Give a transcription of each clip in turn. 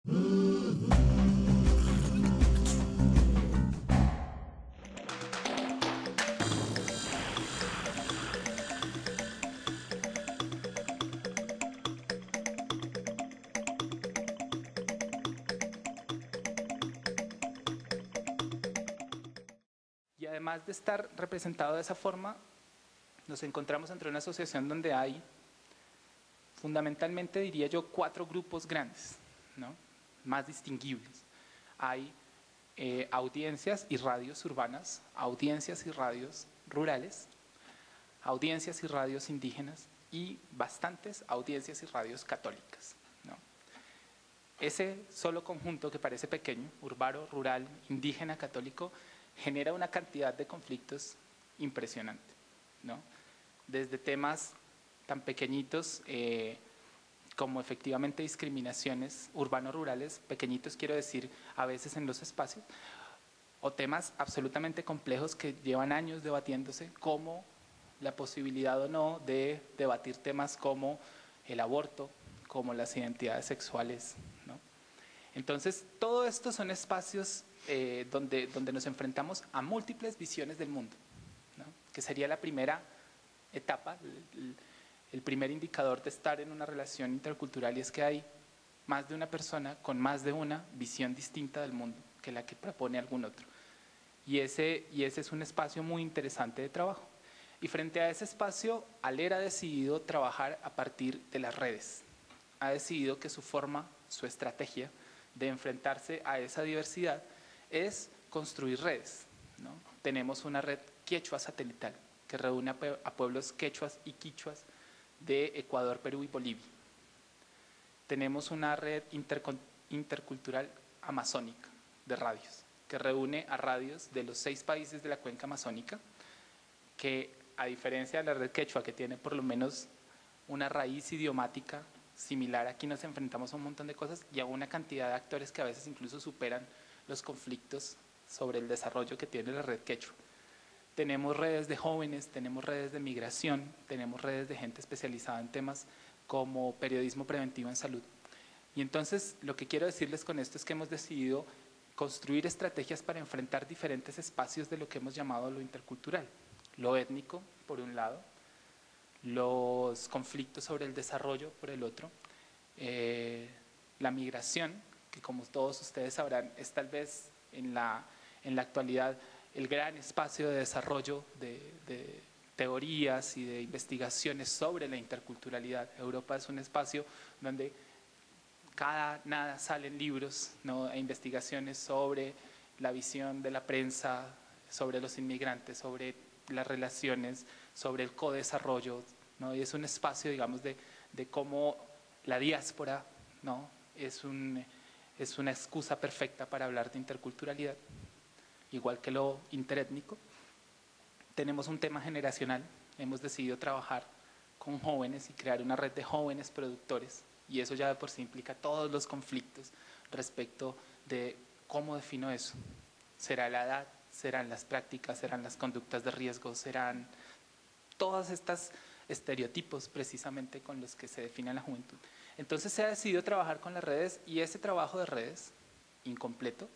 Y además de estar representado de esa forma, nos encontramos entre una asociación donde hay, fundamentalmente diría yo, 4 grupos grandes, ¿no?, más distinguibles. Hay audiencias y radios urbanas, audiencias y radios rurales, audiencias y radios indígenas y bastantes audiencias y radios católicas, ¿no? Ese solo conjunto que parece pequeño, urbano, rural, indígena, católico, genera una cantidad de conflictos impresionante, ¿no? Desde temas tan pequeñitos como efectivamente discriminaciones urbano-rurales, pequeñitos quiero decir a veces en los espacios, o temas absolutamente complejos que llevan años debatiéndose, como la posibilidad o no de debatir temas como el aborto, como las identidades sexuales, ¿no? Entonces, todo esto son espacios donde nos enfrentamos a múltiples visiones del mundo, ¿no?, que sería la primera etapa, el primer indicador de estar en una relación intercultural, y es que hay más de una persona con más de una visión distinta del mundo que la que propone algún otro. Y ese es un espacio muy interesante de trabajo. Y frente a ese espacio, ALER ha decidido trabajar a partir de las redes. Ha decidido que su forma, su estrategia de enfrentarse a esa diversidad es construir redes, ¿no? Tenemos una red quechua satelital que reúne a pueblos quechuas y quichuas de Ecuador, Perú y Bolivia. Tenemos una red intercultural amazónica de radios que reúne a radios de los 6 países de la cuenca amazónica, que a diferencia de la red quechua, que tiene por lo menos una raíz idiomática similar, aquí nos enfrentamos a un montón de cosas y a una cantidad de actores que a veces incluso superan los conflictos sobre el desarrollo que tiene la red quechua. Tenemos redes de jóvenes, tenemos redes de migración, tenemos redes de gente especializada en temas como periodismo preventivo en salud. Y entonces lo que quiero decirles con esto es que hemos decidido construir estrategias para enfrentar diferentes espacios de lo que hemos llamado lo intercultural. Lo étnico, por un lado, los conflictos sobre el desarrollo, por el otro, la migración, que como todos ustedes sabrán es tal vez en la actualidad el gran espacio de desarrollo de teorías y de investigaciones sobre la interculturalidad. Europa es un espacio donde cada nada salen libros, ¿no?, e investigaciones sobre la visión de la prensa, sobre los inmigrantes, sobre las relaciones, sobre el codesarrollo, ¿no? Y es un espacio, digamos, de cómo la diáspora, ¿no?, es una excusa perfecta para hablar de interculturalidad, igual que lo interétnico. Tenemos un tema generacional, hemos decidido trabajar con jóvenes y crear una red de jóvenes productores, y eso ya de por sí implica todos los conflictos respecto de cómo defino eso. ¿Será la edad? ¿Serán las prácticas? ¿Serán las conductas de riesgo? ¿Serán todos estos estereotipos precisamente con los que se define la juventud? Entonces se ha decidido trabajar con las redes, y ese trabajo de redes, incompleto,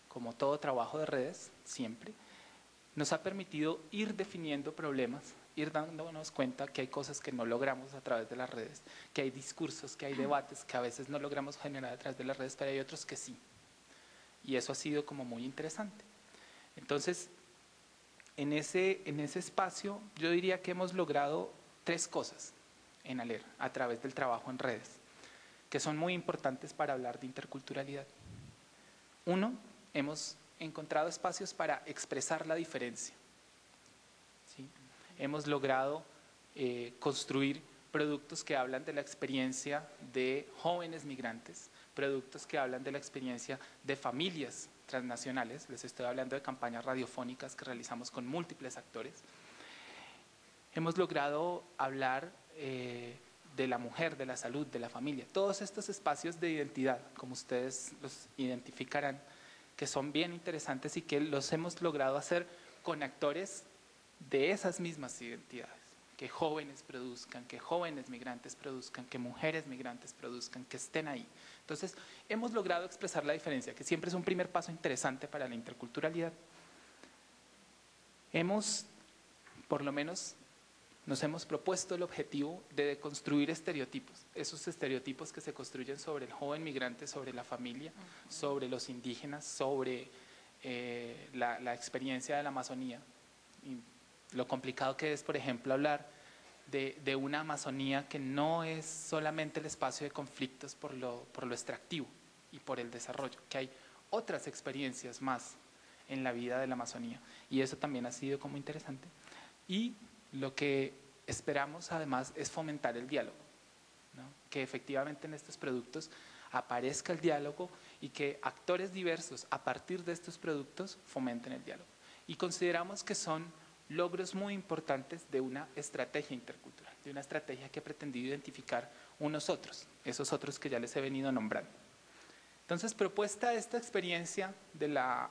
como todo trabajo de redes, siempre, nos ha permitido ir definiendo problemas, ir dándonos cuenta que hay cosas que no logramos a través de las redes, que hay discursos, que hay debates que a veces no logramos generar a través de las redes, pero hay otros que sí. Y eso ha sido como muy interesante. Entonces, en ese espacio yo diría que hemos logrado 3 cosas en ALER a través del trabajo en redes, que son muy importantes para hablar de interculturalidad. Uno, hemos encontrado espacios para expresar la diferencia, ¿sí? Hemos logrado construir productos que hablan de la experiencia de jóvenes migrantes, productos que hablan de la experiencia de familias transnacionales. Les estoy hablando de campañas radiofónicas que realizamos con múltiples actores. Hemos logrado hablar de la mujer, de la salud, de la familia. Todos estos espacios de identidad, como ustedes los identificarán, que son bien interesantes y que los hemos logrado hacer con actores de esas mismas identidades, que jóvenes produzcan, que jóvenes migrantes produzcan, que mujeres migrantes produzcan, que estén ahí. Entonces, hemos logrado expresar la diferencia, que siempre es un primer paso interesante para la interculturalidad. Por lo menos, nos hemos propuesto el objetivo de deconstruir estereotipos, esos estereotipos que se construyen sobre el joven migrante, sobre la familia, sobre los indígenas, sobre la experiencia de la Amazonía. Y lo complicado que es, por ejemplo, hablar de una Amazonía que no es solamente el espacio de conflictos por lo extractivo y por el desarrollo, que hay otras experiencias más en la vida de la Amazonía. Y eso también ha sido como interesante. Y lo que esperamos además es fomentar el diálogo, ¿no? Que efectivamente en estos productos aparezca el diálogo y que actores diversos a partir de estos productos fomenten el diálogo. Y consideramos que son logros muy importantes de una estrategia intercultural, de una estrategia que ha pretendido identificar unos otros, esos otros que ya les he venido nombrando. Entonces, propuesta esta experiencia de la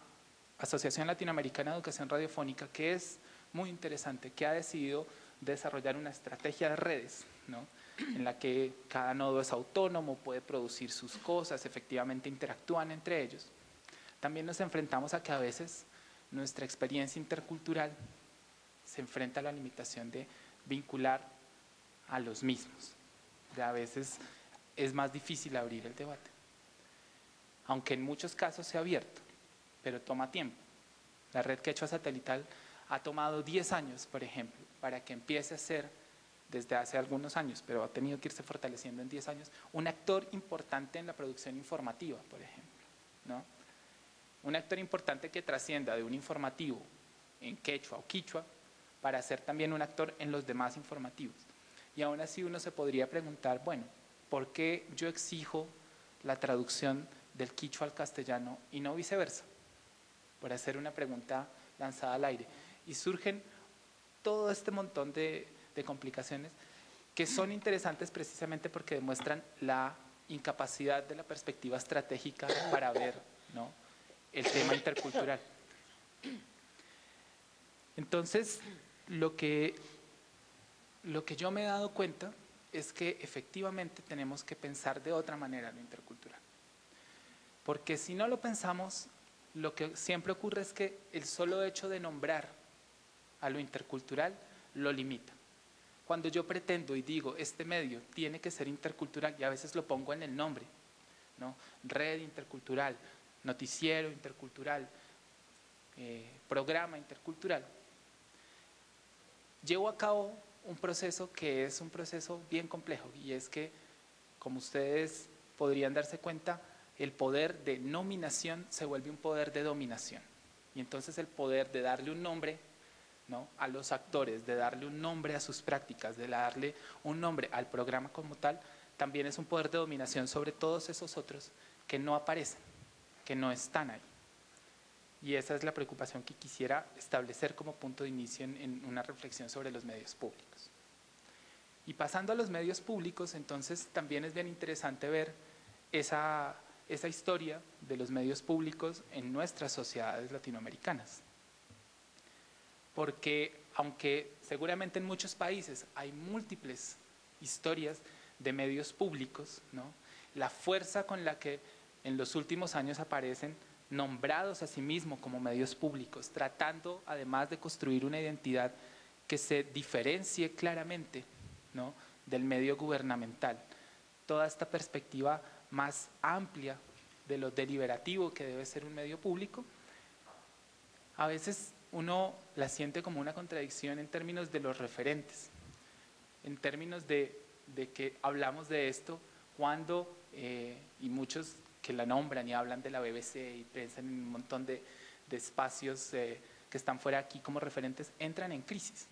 Asociación Latinoamericana de Educación Radiofónica, que es muy interesante, que ha decidido desarrollar una estrategia de redes, ¿no? En la que cada nodo es autónomo, puede producir sus cosas, efectivamente interactúan entre ellos. También nos enfrentamos a que a veces nuestra experiencia intercultural se enfrenta a la limitación de vincular a los mismos. A veces es más difícil abrir el debate, aunque en muchos casos se ha abierto, pero toma tiempo. La red Quechua satelital ha tomado 10 años, por ejemplo, para que empiece a ser, desde hace algunos años, pero ha tenido que irse fortaleciendo en 10 años, un actor importante en la producción informativa, por ejemplo, ¿no? Un actor importante que trascienda de un informativo en quechua o quichua para ser también un actor en los demás informativos. Y aún así uno se podría preguntar, bueno, ¿por qué yo exijo la traducción del quichua al castellano y no viceversa? Por hacer una pregunta lanzada al aire. Y surgen todo este montón de complicaciones que son interesantes precisamente porque demuestran la incapacidad de la perspectiva estratégica para ver, ¿no?, el tema intercultural. Entonces, lo que yo me he dado cuenta es que efectivamente tenemos que pensar de otra manera lo intercultural. Porque si no lo pensamos, lo que siempre ocurre es que el solo hecho de nombrar a lo intercultural lo limita. Cuando yo pretendo y digo, este medio tiene que ser intercultural, y a veces lo pongo en el nombre, ¿no? Red intercultural, noticiero intercultural, programa intercultural, llevo a cabo un proceso que es un proceso bien complejo, y es que, como ustedes podrían darse cuenta, el poder de nominación se vuelve un poder de dominación. Y entonces el poder de darle un nombre, ¿no?, a los actores, de darle un nombre a sus prácticas, de darle un nombre al programa como tal, también es un poder de dominación sobre todos esos otros que no aparecen, que no están ahí. Y esa es la preocupación que quisiera establecer como punto de inicio en una reflexión sobre los medios públicos. Y pasando a los medios públicos, entonces también es bien interesante ver esa historia de los medios públicos en nuestras sociedades latinoamericanas. Porque aunque seguramente en muchos países hay múltiples historias de medios públicos, ¿no?, la fuerza con la que en los últimos años aparecen nombrados a sí mismos como medios públicos, tratando además de construir una identidad que se diferencie claramente, ¿no?, del medio gubernamental. Toda esta perspectiva más amplia de lo deliberativo que debe ser un medio público, a veces uno la siente como una contradicción en términos de los referentes, en términos de que hablamos de esto cuando, y muchos que la nombran y hablan de la BBC y piensan en un montón de espacios que están fuera aquí como referentes, entran en crisis.